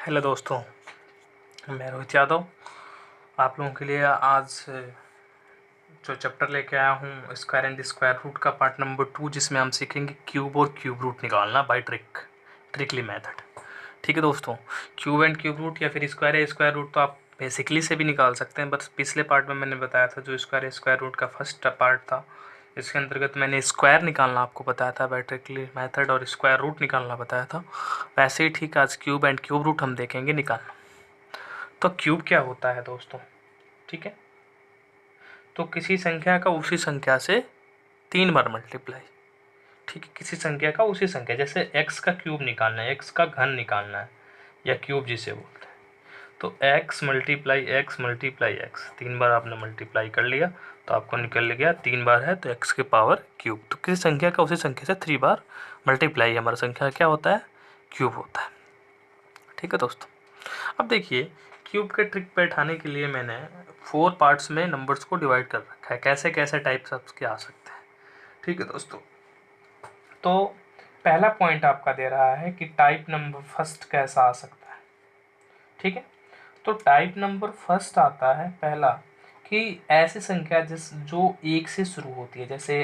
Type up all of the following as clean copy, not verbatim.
Hello दोस्तों, मैं रोहित यादव आप लोगों के लिए आज जो चैप्टर लेके आया हूँ स्क्वायर एंड स्क्वायर रूट का पार्ट नंबर 2, जिसमें हम सीखेंगे क्यूब और क्यूब रूट निकालना बाय ट्रिकली मेथड। ठीक है दोस्तों, क्यूब एंड क्यूब रूट या फिर स्क्वायर या स्क्वायर रूट तो आप बेसिकली से भी निकाल सकते हैं, बस पिछले पार्ट में मैंने बताया था जो स्क्वायर रूट का फर्स्ट पार्ट था, इसके अंतर्गत मैंने स्क्वायर निकालना आपको बताया था बाय ट्रिकली मेथड और स्क्वायर रूट निकालना बताया था। वैसे ही ठीक आज क्यूब एंड क्यूब रूट हम देखेंगे निकालना। तो क्यूब क्या होता है दोस्तों? ठीक है, तो किसी संख्या का उसी संख्या से 3 बार मल्टीप्लाई। ठीक है, किसी संख्या का उसी संख्या, जैसे x का क्यूब निकालना है, x का घन निकालना है या क्यूब जिसे बोलते हैं, तो x मल्टीप्लाई x 3 बार आपने मल्टीप्लाई कर लिया तो आपको निकल गया 3 बार है तो x के पावर क्यूब। तो किसी संख्या का उसी संख्या से 3 बार मल्टीप्लाई हमारा संख्या क्या होता है? क्यूब होता है। ठीक है दोस्तों, अब देखिए क्यूब के ट्रिक पे बैठाने के लिए मैंने 4 पार्ट्स में नंबर्स को डिवाइड कर रखा है, कैसे कैसे टाइप्स के आ सकते हैं। ठीक है दोस्तों, तो पहला पॉइंट आपका दे रहा है कि टाइप नंबर फर्स्ट कैसा आ सकता है। ठीक है, तो टाइप नंबर फर्स्ट आता है पहला कि ऐसी संख्या जो एक से शुरू होती है, जैसे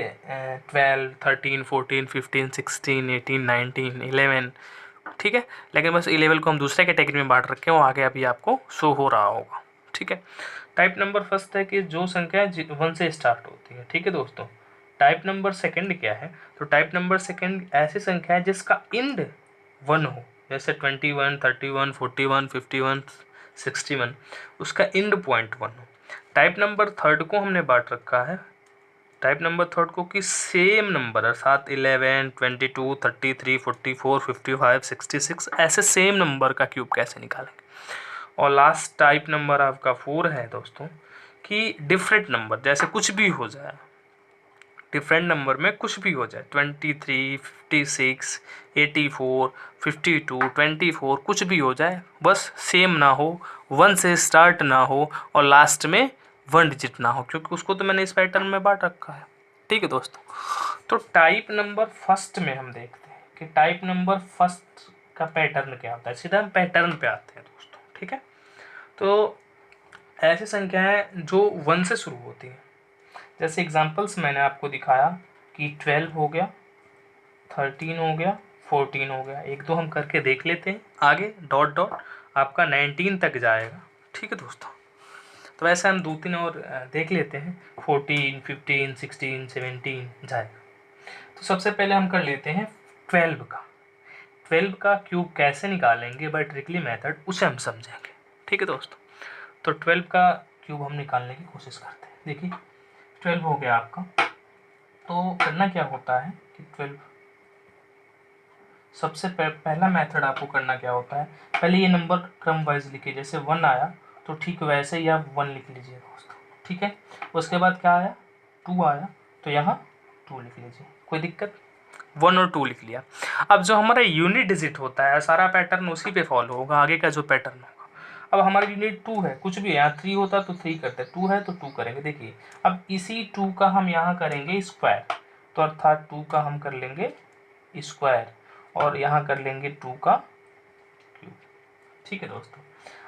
12, 13, 14, 15, 16, 18, 19, 11। ठीक है, लेकिन बस 11 को हम दूसरे कैटेगरी में बांट रखे हैं, वो आगे अभी आपको शो हो रहा होगा। ठीक है, टाइप नंबर फर्स्ट है कि जो संख्या 1 से स्टार्ट होती है। ठीक है दोस्तों, टाइप नंबर सेकंड क्या है? तो टाइप नंबर सेकंड ऐसी संख्या है जिसका इंड 1 हो, जैसे 21, 31, 41, 51, 61, उसका इंड पॉइंट 1 हो। टाइप नंबर थर्ड को हमने बांट रखा है, टाइप नंबर थर्ड को कि सेम नंबर है, साथ 11, 22, 33, 44, 55, 66 ऐसे सेम नंबर का क्यूब कैसे निकालेंगे। और लास्ट टाइप नंबर आपका 4 है दोस्तों कि डिफरेंट नंबर, जैसे कुछ भी हो जाए, डिफरेंट नंबर में कुछ भी हो जाए, 23, 56, 84, 52, 24 कुछ भी हो जाए, बस सेम ना हो, 1 से स्टार्ट ना हो और लास्ट में 1 डिजिट ना हो, क्योंकि उसको तो मैंने इस पैटर्न में बांट रखा है। ठीक है दोस्तों, तो टाइप नंबर फर्स्ट में हम देखते हैं कि टाइप नंबर फर्स्ट का पैटर्न क्या होता है। सीधा हम पैटर्न पे आते हैं दोस्तों। ठीक है, तो ऐसी संख्याएं जो 1 से शुरू होती हैं, जैसे एग्जांपल्स मैंने आपको दिखाया कि 12 हो गया, 13 हो गया, 14 हो गया। एक दो हम करके देख लेते हैं, आगे डॉट डॉट आपका 19 तक जाएगा। ठीक है दोस्तों, तो वैसे हम 2-3 और देख लेते हैं, 14, 15, 16, 17 जाएगा। तो सबसे पहले हम कर लेते हैं 12 का। 12 का क्यूब कैसे निकालेंगे बाय ट्रिकली मेथड, उसे हम समझेंगे। ठीक है दोस्तों, तो 12 का क्यूब हम निकालने की कोशिश करते हैं। देखिए 12 हो गया आपका, तो करना क्या होता है कि 12 सबसे पहला मेथड आपको करना क्या होता है, पहले ये नंबर क्रम वाइज लिखिए, जैसे 1 आया तो ठीक वैसे ही आप 1 लिख लीजिए दोस्तों। ठीक है, उसके बाद क्या आया, 2 आया तो यहाँ 2 लिख लीजिए, कोई दिक्कत, 1 और 2 लिख लिया। अब जो हमारा यूनिट डिजिट होता है, सारा पैटर्न उसी पे फॉलो होगा, आगे का जो पैटर्न होगा। अब हमारा यूनिट 2 है, कुछ भी यहाँ 3 होता तो 3 करते, 2 है तो 2 करेंगे। देखिए अब इसी 2 का हम यहाँ करेंगे स्क्वायर, तो अर्थात 2 का हम कर लेंगे स्क्वायर और यहाँ कर लेंगे 2 का क्यूब। ठीक है दोस्तों,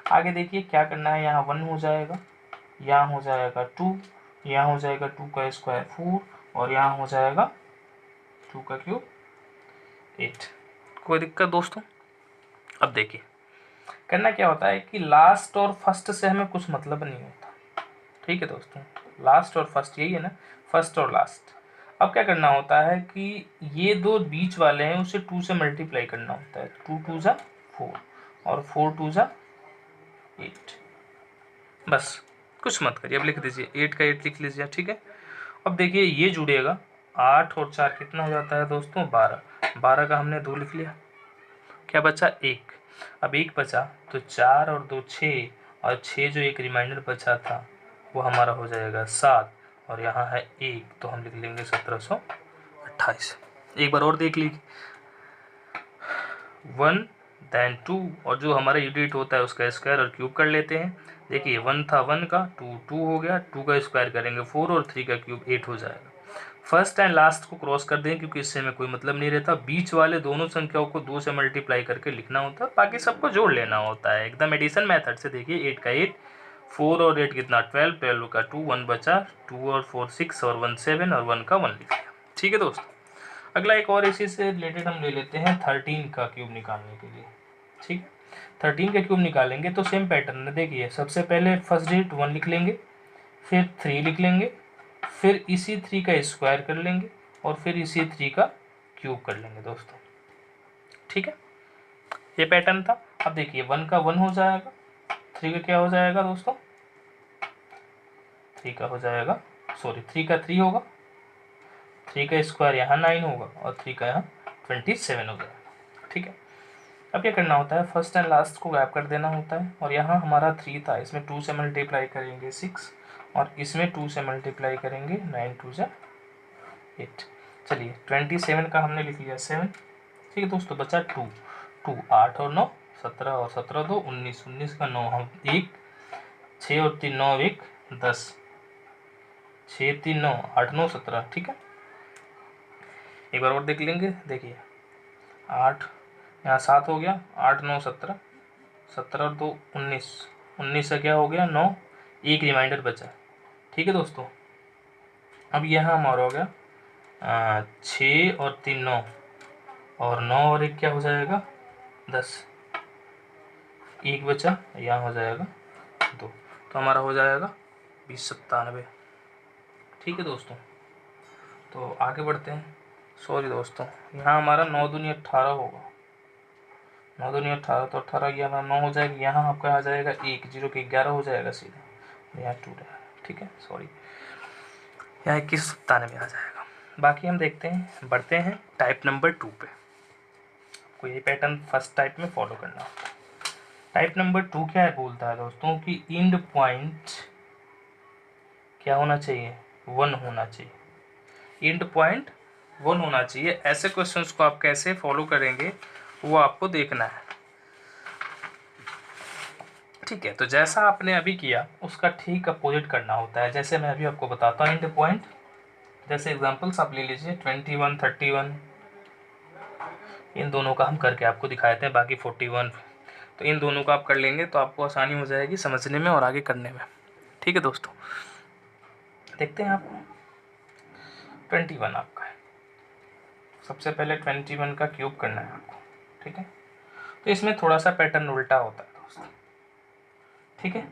आगे देखिए क्या करना है, यहाँ 1 हो जाएगा, यहाँ हो जाएगा 2, यहाँ हो जाएगा 2 का स्क्वायर 4 और यहाँ हो जाएगा 2 का क्यूब 8। कोई दिक्कत दोस्तों? अब देखिए करना क्या होता है कि लास्ट और फर्स्ट से हमें कुछ मतलब नहीं होता। ठीक है दोस्तों, लास्ट और फर्स्ट यही है ना, फर्स्ट और लास्ट। अब क्या करना होता है कि ये दो बीच वाले हैं उसे 2 से मल्टीप्लाई करना होता है, 2 2 जा 4 और 4 2 जा 8। बस कुछ मत करिए, अब लिख दीजिए 8 का 8 लिख लीजिए। ठीक है, अब देखिए ये जुड़ेगा, 8 और 4 कितना हो जाता है दोस्तों, 12। 12 का हमने 2 लिख लिया, क्या बचा 1। अब 1 बचा तो 4 और 2 6 और 6 जो एक रिमाइंडर बचा था वो हमारा हो जाएगा 7 और यहाँ है 1 तो हम लिख लेंगे 1728। एक बार और देख लीजिए, 1 देन 2 और जो हमारा यूनिट होता है उसका स्क्वायर और क्यूब कर लेते हैं। देखिए 1 था 1 का, 2 2 हो गया, 2 का स्क्वायर करेंगे 4 और 3 का क्यूब 8 हो जाएगा। फर्स्ट एंड लास्ट को क्रॉस कर दें क्योंकि इससे में कोई मतलब नहीं रहता। बीच वाले दोनों संख्याओं को 2 से मल्टीप्लाई करके लिखना होता है, बाकी सबको जोड़ लेना होता है एकदम एडिशन मेथड से। देखिए 8 का 8, 4 और 8 कितना 12, 12 का 2, 1 बचा, 2 और 4 6 और 1 7 और 1 का 1 लिख लिया। ठीक है दोस्तों, अगला एक और इसी से रिलेटेड हम ले लेते हैं 13 का क्यूब निकालने के लिए। ठीक, 13 का क्यूब निकालेंगे तो सेम पैटर्न है। देखिए सबसे पहले फर्स्ट डिजिट 1 लिख लेंगे, फिर 3 लिख लेंगे, फिर इसी 3 का स्क्वायर कर लेंगे और फिर इसी 3 का क्यूब कर लेंगे दोस्तों। ठीक है, ये पैटर्न था। अब देखिए 1 का 1 हो जाएगा, 3 का क्या हो जाएगा दोस्तों, 3 का हो जाएगा, सॉरी 3 का 3 होगा, 3 का स्क्वायर यहाँ 9 होगा और 3 का यहाँ 27 हो जाएगा। ठीक है, अब क्या करना होता है, फर्स्ट एंड लास्ट को गैप कर देना होता है। और यहाँ हमारा 3 था, इसमें 2 से मल्टीप्लाई करेंगे 6 और इसमें 2 से मल्टीप्लाई करेंगे 9 2 जा 8। चलिए 27 का हमने लिख लिया 7। ठीक है दोस्तों, बचा 2, 8 और 9 17 और 17 2 19, 19 का 9 हम 1, 6 और 3 9 1 10, 6 3 9 8 9 17। ठीक है, एक बार और देख लेंगे। देखिए 8 यहाँ 7 हो गया, 8 9 17, 17 और 2 19, 19 से क्या हो गया 9, एक रिमाइंडर बचा। ठीक है दोस्तों, अब यहाँ हमारा हो गया 6 और 3 9 और 9 और 1 क्या हो जाएगा 10, एक बचा, यहाँ हो जाएगा 2, तो हमारा हो जाएगा 2097। ठीक है दोस्तों, तो आगे बढ़ते हैं। सॉरी दोस्तों, यहाँ हमारा 9 दूनी 18 होगा, 9 दूनी 18, तो 18 ये हमारा 9 हो जाएगा, यहाँ आपका आ जाएगा 1, 0 के 11 हो जाएगा सीधा, यहाँ 2 रहेगा। ठीक है, सॉरी यहाँ 2197 आ जाएगा। बाकी हम देखते हैं, बढ़ते हैं टाइप नंबर 2 पे। आपको यही पैटर्न फर्स्ट टाइप में फॉलो करना होता है। टाइप नंबर 2 क्या है, बोलता है दोस्तों कि एंड पॉइंट क्या होना चाहिए, 1 होना चाहिए। एंड पॉइंट 1 होना चाहिए। ऐसे क्वेश्चंस को आप कैसे फॉलो करेंगे वो आपको देखना है। ठीक है, तो जैसा आपने अभी किया उसका ठीक अपोजिट करना होता है। जैसे मैं अभी आपको बताता हूँ एंड पॉइंट, जैसे एग्जांपल्स आप ले लीजिए 21 31, इन दोनों का हम करके आपको दिखाते हैं, बाकी 41, तो इन दोनों का आप कर लेंगे तो आपको आसानी हो जाएगी समझने में और आगे करने में। ठीक है दोस्तों, देखते हैं आपको 21 आपका है, सबसे पहले 21 का क्यूब करना है आपको। ठीक है, तो इसमें थोड़ा सा पैटर्न उल्टा होता है दोस्तों। ठीक है,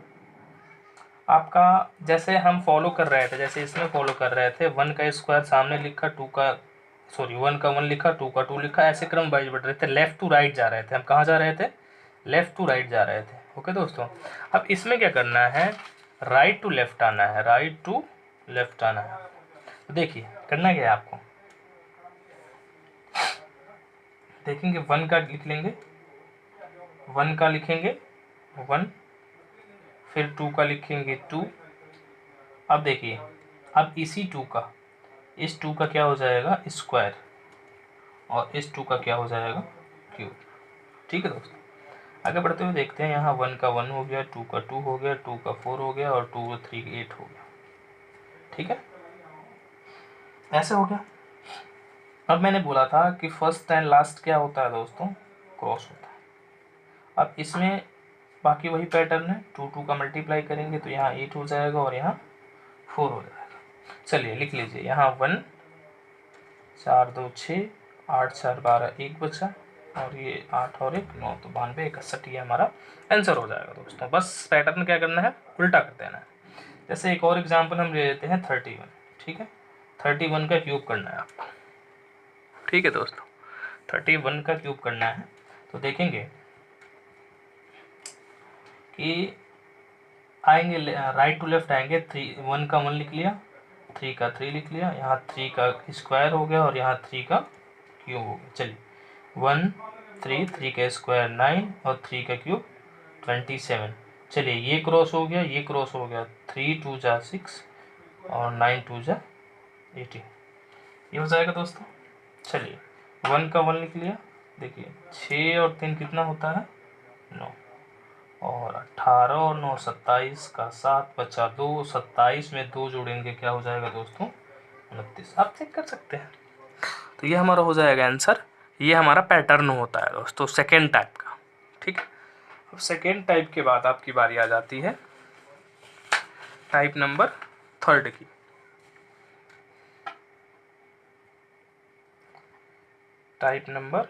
आपका जैसे हम फॉलो कर रहे थे, जैसे इसमें फॉलो कर रहे थे, 1 का स्क्वायर सामने लिखा, 2 का सॉरी 1 का 1 लिखा, 2 का 2 लिखा, ऐसे क्रम वाइज बढ़ रहे थे, लेफ्ट टू राइट जा रहे थे। हम कहाँ जा रहे थे, लेफ्ट टू राइट जा रहे थे। ओके दोस्तों, अब इसमें क्या करना है, राइट टू लेफ्ट आना है, राइट टू लेफ्ट आना है। तो देखिए करना क्या है आपको, देखेंगे 1 का लिख लेंगे, 1 का लिखेंगे 1, फिर 2 का लिखेंगे 2। अब देखिए, अब इसी 2 का, इस 2 का क्या हो जाएगा स्क्वायर और इस 2 का क्या हो जाएगा क्यूब। ठीक है दोस्तों, आगे बढ़ते हुए देखते हैं। यहाँ 1 का 1 हो गया, 2 का 2 हो गया, 2 का 4 हो गया और 2 का 3 8 हो गया। ठीक है, ऐसे हो गया। अब मैंने बोला था कि फर्स्ट एंड लास्ट क्या होता है दोस्तों, क्रॉस होता है। अब इसमें बाकी वही पैटर्न है, 2 2 का मल्टीप्लाई करेंगे तो यहाँ 8 हो जाएगा और यहाँ 4 हो जाएगा। चलिए लिख लीजिए, यहाँ 1 4 2 6 8 4 12, 1 बचा और ये 8 और 1 9, तो 92 61, ये हमारा आंसर हो जाएगा दोस्तों। बस पैटर्न क्या करना है, उल्टा कर देना है। जैसे एक और एग्जांपल हम ले लेते हैं 31। ठीक है, 31 का क्यूब करना है आपको। ठीक है दोस्तों, 31 का क्यूब करना है, तो देखेंगे कि आएंगे राइट टू लेफ्ट आएंगे, 1 का 1 लिख लिया, 3 का 3 लिख लिया, यहाँ 3 का स्क्वायर हो गया और यहाँ 3 का क्यूब हो गया। चलिए 1 3, 3 का स्क्वायर 9 और 3 का क्यूब 27। चलिए ये क्रॉस हो गया, ये क्रॉस हो गया, 3 2 जा 6 और 9 2 जा 18, ये हो जाएगा दोस्तों। चलिए 1 का 1 लिख लिया, देखिए 6 और 3 कितना होता है 9 और 18 और 9 27 का 7 बचा 2, 27 में 2 जोड़ेंगे क्या हो जाएगा दोस्तों 29 आप चेक कर सकते हैं। तो ये हमारा हो जाएगा आंसर। ये हमारा पैटर्न होता है दोस्तों सेकेंड टाइप का। ठीक है, अब सेकेंड टाइप के बाद आपकी बारी आ जाती है टाइप नंबर थर्ड की। टाइप नंबर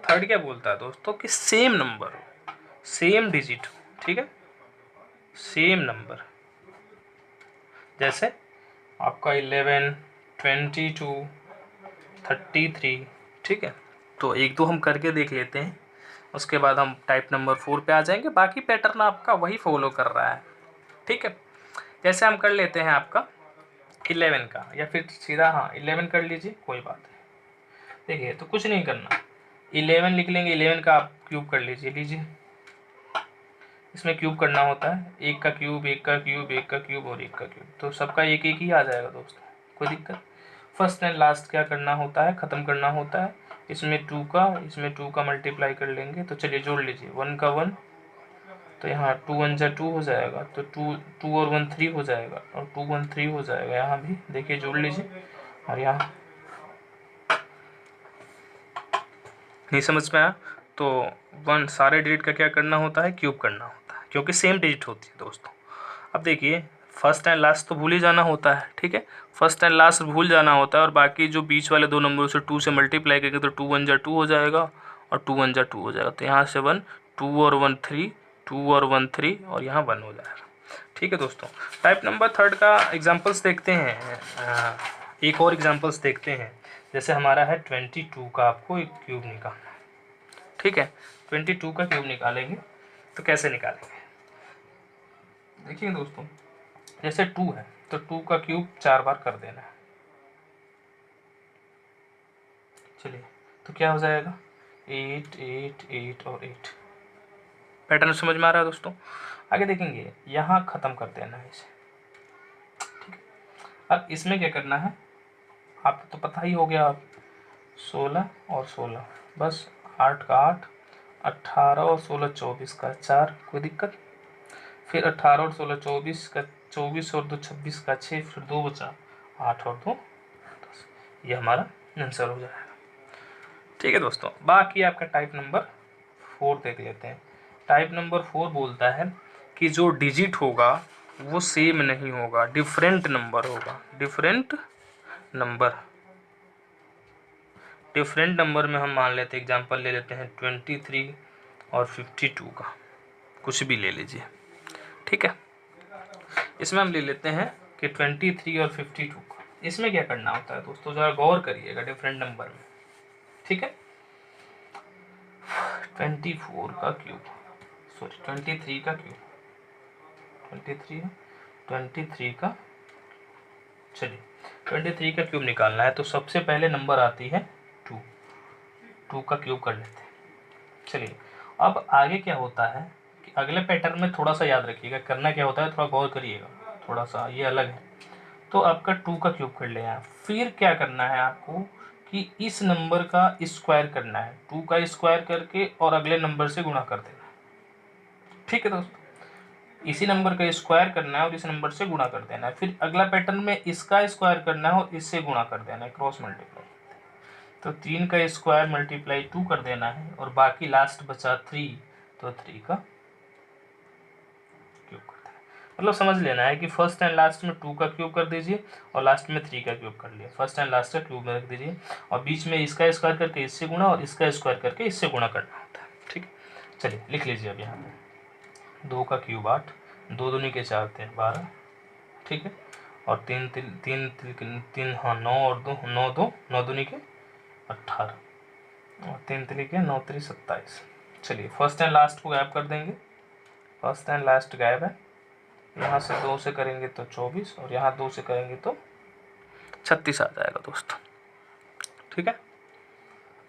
थर्ड क्या बोलता है दोस्तों कि सेम नंबर हो, सेम डिजिट हो। ठीक है, सेम नंबर, जैसे आपका 11, 22, 33। ठीक है, तो एक दो हम करके देख लेते हैं, उसके बाद हम टाइप नंबर 4 पे आ जाएंगे। बाकी पैटर्न आपका वही फॉलो कर रहा है। ठीक है, जैसे हम कर लेते हैं आपका 11 का, या फिर सीधा 11 कर लीजिए, कोई बात नहीं। देखिए, तो कुछ नहीं करना, 11 लिख लेंगे, 11 का आप क्यूब कर लीजिए। इसमें क्यूब करना होता है, एक का क्यूब, एक का क्यूब, एक का क्यूब और एक का क्यूब, तो सबका एक एक ही आ जाएगा दोस्तों, कोई दिक्कत। फर्स्ट एंड लास्ट क्या करना होता है, ख़त्म करना होता है। इसमें 2 का मल्टीप्लाई कर लेंगे, तो चलिए जोड़ लीजिए, 1 का 1, तो यहाँ 2 1 जा 2 हो जाएगा, तो 2 और 1 3 हो जाएगा, और 2 1 3 हो जाएगा। यहाँ भी देखिए जोड़ लीजिए, और यहाँ नहीं समझ में आया तो 1 सारे डिजिट का क्या करना होता है, क्यूब करना होता है, क्योंकि सेम डिजिट होती है दोस्तों। अब देखिए, फर्स्ट एंड लास्ट तो भूल ही जाना होता है। ठीक है, फर्स्ट एंड लास्ट भूल जाना होता है, और बाकी जो बीच वाले दो नंबरों से 2 से मल्टीप्लाई करेंगे तो 2 1 जा 2 हो जाएगा, और 2 1 जा 2 हो जाएगा, तो यहाँ से 1, 2 और 1 3, 2 और 1 3, और यहाँ 1 हो जाएगा। ठीक है दोस्तों, टाइप नंबर थर्ड का एग्जाम्पल्स देखते हैं। एक और एग्जाम्पल्स देखते हैं, जैसे हमारा है 22 का आपको एक क्यूब निकालना। ठीक है, 22 का क्यूब निकालेंगे, तो कैसे निकालेंगे, देखिए दोस्तों, जैसे 2 है तो 2 का क्यूब 4 बार कर देना है। चलिए, तो क्या हो जाएगा, 8 8 8 और 8। पैटर्न समझ में आ रहा है दोस्तों। आगे देखेंगे, यहाँ ख़त्म कर देना है इसे। ठीक है, अब इसमें क्या करना है, आपको तो पता ही हो गया, आप 16 और 16, बस 8 का 8, 18 और 16 24 का 4, कोई दिक्कत। फिर 18 और 16 24 का 24, और 2 26 का 6, फिर 2 बचा, 8 और 2 10। ये हमारा आंसर हो जाएगा। ठीक है दोस्तों, बाकी आपका टाइप नंबर 4 देख लेते हैं। टाइप नंबर 4 बोलता है कि जो डिजिट होगा वो सेम नहीं होगा, डिफरेंट नंबर होगा। डिफरेंट नंबर में हम मान लेते हैं, एग्जांपल ले लेते हैं 23 और 52 का, कुछ भी ले लीजिए। ठीक है, इसमें हम ले लेते हैं कि 23 और 52 का। इसमें क्या करना होता है दोस्तों, जरा गौर करिएगा डिफरेंट नंबर में। ठीक है, 24 का क्यूब, सॉरी 23 का क्यूब, 23 का, चलिए 23 का क्यूब निकालना है, तो सबसे पहले नंबर आती है 2 का क्यूब कर लेते हैं। चलिए, अब आगे क्या होता है कि अगले पैटर्न में थोड़ा सा याद रखिएगा, करना क्या होता है, थोड़ा गौर करिएगा, थोड़ा सा ये अलग है। तो आपका 2 का क्यूब कर लिया, फिर क्या करना है आपको कि इस नंबर का स्क्वायर करना है, 2 का स्क्वायर करके और अगले नंबर से गुणा कर देना। ठीक है दोस्तों, इसी नंबर का स्क्वायर करना है और इस नंबर से गुणा कर देना है। फिर अगला पैटर्न में इसका स्क्वायर करना है और इससे गुणा कर देना है, क्रॉस मल्टीप्लाई। तो 3 का स्क्वायर मल्टीप्लाई 2 कर देना है, और बाकी लास्ट बचा 3, तो 3 का क्यूब कर देना है। मतलब समझ लेना है कि फर्स्ट एंड लास्ट में 2 का क्यूब कर दीजिए, और लास्ट में 3 का क्यूब कर लिया। फर्स्ट एंड लास्ट का क्यूब में रख दीजिए, और बीच में इसका स्क्वायर करके इससे गुणा, और इसका स्क्वायर करके इससे गुणा करना होता है। ठीक है, चलिए लिख लीजिए अब यहाँ पे 2 का क्यूब 8, 2 दूनी के 4 3 12। ठीक है, और 3 3 3 3 हाँ 9 और 2 9 2 9 दूनी के 18, और 3 3 के 9 3 27। चलिए, फर्स्ट एंड लास्ट को गायब कर देंगे, फर्स्ट एंड लास्ट गायब है। यहाँ से 2 से करेंगे तो 24, और यहाँ 2 से करेंगे तो 36 आ जाएगा दोस्तों। ठीक है,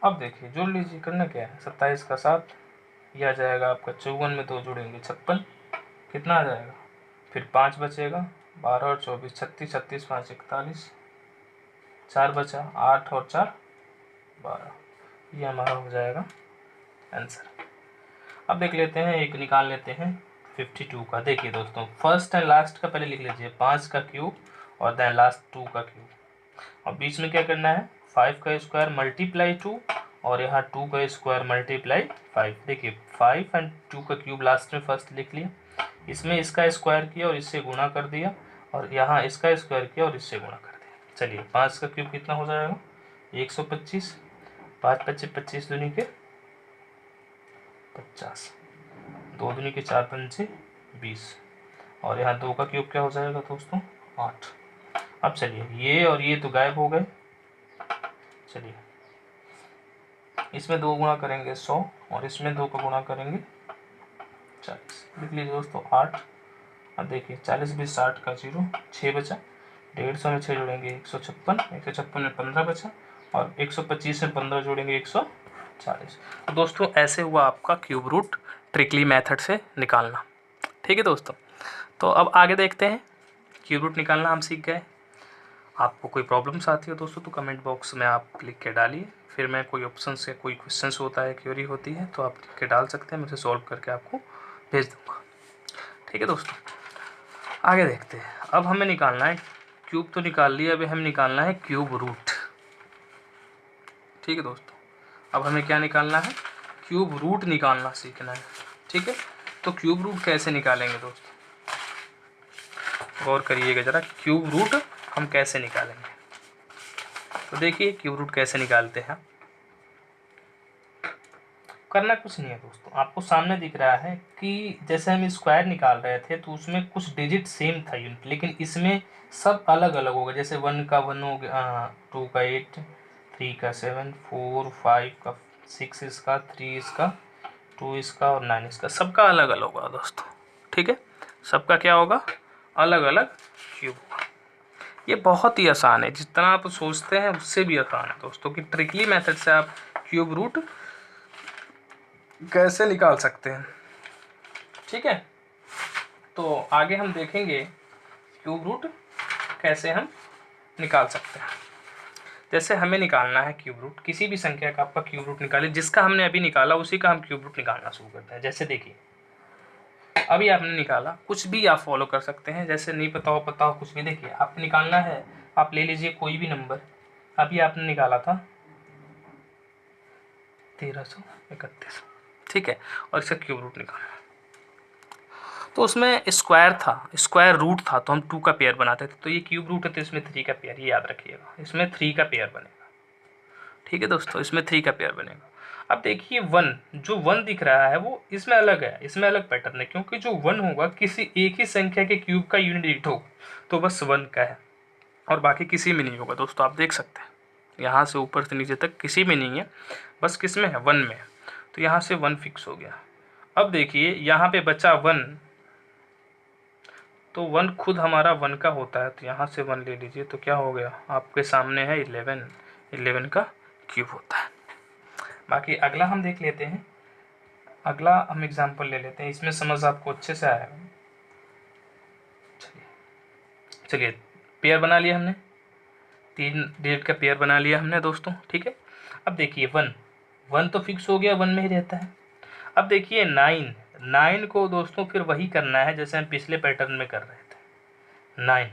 अब देखिए जोड़ लीजिए, करना क्या है, 27 का 7, यह आ जाएगा आपका 54 में 2 जोड़ेंगे 56, कितना आ जाएगा, फिर 5 बचेगा, 12 और 24 36, 36 5 41, 4 बचा, 8 और 4 12, ये हमारा हो जाएगा आंसर। अब देख लेते हैं, एक निकाल लेते हैं 52 का। देखिए दोस्तों, फर्स्ट एंड लास्ट का पहले लिख लीजिए, 5 का क्यूब और देन लास्ट 2 का क्यूब, और बीच में क्या करना है, 5 का स्क्वायर मल्टीप्लाई 2 और यहाँ 2 का स्क्वायर मल्टीप्लाई 5। देखिए 5 एंड 2 का क्यूब लास्ट में फर्स्ट लिख लिया, इसमें इसका स्क्वायर किया और इससे गुणा कर दिया, और यहाँ इसका स्क्वायर किया और इससे गुणा कर दिया। चलिए 5 का क्यूब कितना हो जाएगा, 125, 5 25 25 दूनी के 50, 2 दूनी के 4 पंचे 20, और यहाँ 2 का क्यूब क्या हो जाएगा दोस्तों, 8। अब चलिए ये और ये तो गायब हो गए, चलिए इसमें 2 गुणा करेंगे 100 और इसमें 2 का गुणा करेंगे 40। लिख लीजिए दोस्तों 8। अब देखिए 40 20 60 का 0, 6 बचा, 150 में 6 जोड़ेंगे 156, 156 में 15 बचा, और 125 में 15 जोड़ेंगे 140। तो दोस्तों ऐसे हुआ आपका क्यूब रूट ट्रिकली मेथड से निकालना। ठीक है दोस्तों, तो अब आगे देखते हैं। क्यूब रूट निकालना हम सीख गए। आपको कोई प्रॉब्लम्स आती है दोस्तों तो कमेंट बॉक्स में आप लिख के डालिए, फिर मैं कोई ऑप्शन से कोई क्वेश्चंस होता है, क्वेरी होती है तो आप लिख के डाल सकते हैं, मैं उसे सॉल्व करके आपको भेज दूँगा। ठीक है दोस्तों, आगे देखते हैं। अब हमें निकालना है, क्यूब तो निकाल लिया, अभी हमें निकालना है क्यूब रूट। ठीक है दोस्तों, अब हमें क्या निकालना है, क्यूब रूट निकालना सीखना है। ठीक है, तो क्यूब रूट कैसे निकालेंगे दोस्तों, गौर करिएगा ज़रा, क्यूब रूट हम कैसे निकालेंगे। तो देखिए क्यूब रूट कैसे निकालते हैं। करना कुछ नहीं है दोस्तों, आपको सामने दिख रहा है कि जैसे हम स्क्वायर निकाल रहे थे तो उसमें कुछ डिजिट सेम था यूनिट, लेकिन इसमें सब अलग अलग हो गए। जैसे 1 का 1 हो गया, 2 का 8, 3 का 7, 4 5 का 6 इसका, 3 इसका, 2 इसका और 9 इसका, सबका अलग अलग होगा दोस्तों। ठीक है, सबका क्या होगा, अलग अलग क्यूब होगा। ये बहुत ही आसान है, जितना आप सोचते हैं उससे भी आसान है दोस्तों, कि ट्रिकली मेथड से आप क्यूब रूट कैसे निकाल सकते हैं। ठीक है, तो आगे हम देखेंगे क्यूब रूट कैसे हम निकाल सकते हैं। जैसे हमें निकालना है क्यूब रूट, किसी भी संख्या का आपका क्यूब रूट निकाले, जिसका हमने अभी निकाला उसी का हम क्यूब रूट निकालना शुरू करते हैं। जैसे देखिए अभी आपने निकाला, कुछ भी आप फॉलो कर सकते हैं, जैसे नहीं पता हो कुछ भी। देखिए आपको निकालना है, आप ले लीजिए कोई भी नंबर, अभी आपने निकाला था 1331। ठीक है, और इसका क्यूब रूट निकालना, तो उसमें स्क्वायर था, स्क्वायर रूट था, तो हम 2 का पेयर बनाते थे, तो ये क्यूब रूट है तो इसमें 3 का पेयर, ये याद रखिएगा, इसमें 3 का पेयर बनेगा। ठीक है दोस्तों, इसमें 3 का पेयर बनेगा। अब देखिए 1, जो 1 दिख रहा है वो इसमें अलग है, इसमें अलग पैटर्न है, क्योंकि जो 1 होगा किसी एक ही संख्या के क्यूब का यूनिट डिजिट होगा, तो बस 1 का है, और बाकी किसी में नहीं होगा दोस्तों। आप देख सकते हैं यहाँ से ऊपर से नीचे तक किसी में नहीं है, बस किस में है, 1 में। तो यहाँ से 1 फिक्स हो गया। अब देखिए यहाँ पे बचा 1, तो 1 खुद हमारा 1 का होता है, तो यहाँ से 1 ले लीजिए, तो क्या हो गया, आपके सामने है 11, 11 का क्यूब होता है। बाकी अगला हम देख लेते हैं, अगला हम एग्जांपल ले लेते हैं, इसमें समझ आपको अच्छे से आएगा। चलिए पेयर बना लिया हमने, 3 डिजिट का पेयर बना लिया हमने दोस्तों। ठीक है, अब देखिए 1 तो फिक्स हो गया, 1 में ही रहता है। अब देखिए 9 को दोस्तों फिर वही करना है जैसे हम पिछले पैटर्न में कर रहे थे, 9।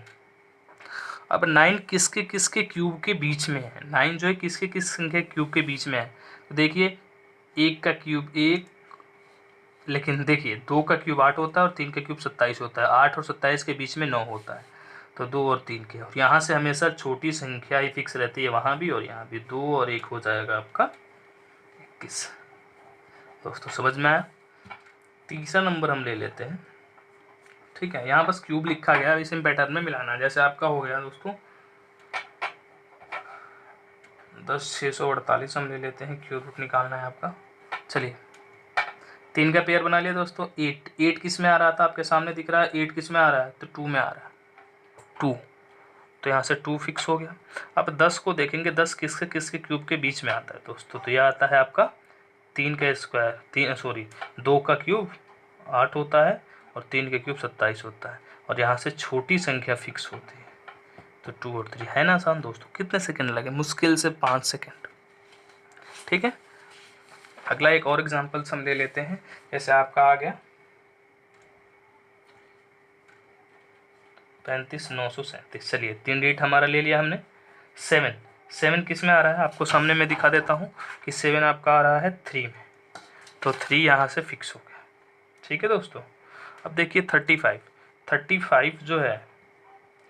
अब 9 किसके किसके क्यूब के बीच में है, 9 जो है किसके किस संख्या क्यूब के बीच में है। तो देखिए 1 का क्यूब 1, लेकिन देखिए 2 का क्यूब 8 होता है और 3 का क्यूब 27 होता है, 8 और 27 के बीच में 9 होता है, तो 2 और 3 के, और यहाँ से हमेशा छोटी संख्या ही फिक्स रहती है, वहाँ भी और यहाँ भी। 2 और 1 हो जाएगा आपका 21। दोस्तों समझ में आया। तीसरा नंबर हम ले लेते हैं। ठीक है, यहाँ बस क्यूब लिखा गया, इसे पैटर्न में मिलाना है। जैसे आपका हो गया दोस्तों 10,648 हम ले लेते हैं, क्यूब रूट निकालना है आपका। चलिए 3 का पेयर बना लिया दोस्तों। 8 किस में आ रहा था, आपके सामने दिख रहा है, 8 किस में आ रहा है, तो 2 में आ रहा है, 2, तो यहाँ से 2 फिक्स हो गया। अब 10 को देखेंगे, 10 किसके किसके क्यूब के बीच में आता है दोस्तों, तो यह आता है आपका 3 का स्क्वायर, 2 का क्यूब 8 होता है और 3 का क्यूब 27 होता है, और यहाँ से छोटी संख्या फिक्स होती है, तो 2 और 3 है ना आसान दोस्तों। कितने सेकंड लगे, मुश्किल से 5 सेकंड। ठीक है, अगला एक और एग्जांपल हम ले लेते हैं। जैसे आपका आ गया 35 937। चलिए 3 डिजिट हमारा ले लिया हमने। 7 किस में आ रहा है आपको सामने मैं दिखा देता हूँ कि 7 आपका आ रहा है 3 में, तो 3 यहाँ से फिक्स हो गया। ठीक है दोस्तों। अब देखिए 35 जो है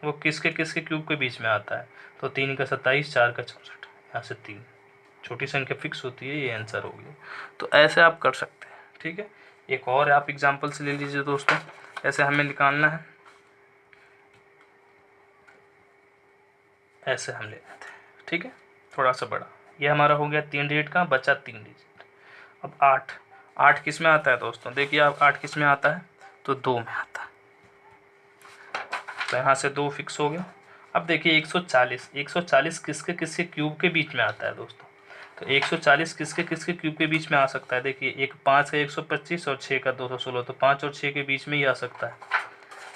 वो किसके क्यूब के बीच में आता है, तो 3 का 27, 4 का 64, यहाँ से 3 छोटी संख्या फिक्स होती है, ये आंसर हो गया। तो ऐसे आप कर सकते हैं। ठीक है, एक और आप एग्जांपल से ले लीजिए दोस्तों। ऐसे हमें निकालना है, ऐसे हम ले लेते हैं। ठीक है, थोड़ा सा बड़ा, ये हमारा हो गया 3 डिजिट का, बचा 3 डिजिट। अब 8 किस में आता है दोस्तों, देखिए आप 8 किस में आता है, तो 2 में आता है, तो यहाँ से 2 फिक्स हो गया। अब देखिए 140 किसके क्यूब के बीच में आता है दोस्तों, तो 140 किसके क्यूब के बीच में आ सकता है। देखिए एक 5 का 125 और 6 का 216, तो 5 और 6 के बीच में ही आ सकता है।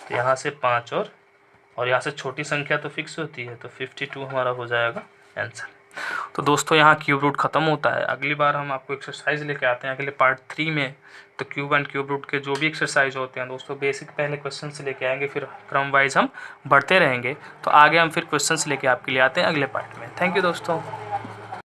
तो यहाँ से 5 और यहाँ से छोटी संख्या तो फिक्स होती है, तो 52 हमारा हो जाएगा आंसर। तो दोस्तों यहाँ क्यूब रूट ख़त्म होता है। अगली बार हम आपको एक्सरसाइज लेके आते हैं अगले पार्ट 3 में। तो क्यूब एंड क्यूब रूट के जो भी एक्सरसाइज होते हैं दोस्तों, बेसिक पहले क्वेश्चन से लेके आएंगे, फिर क्रम वाइज हम बढ़ते रहेंगे। तो आगे हम फिर क्वेश्चन लेके आपके लिए आते हैं अगले पार्ट में। थैंक यू दोस्तों।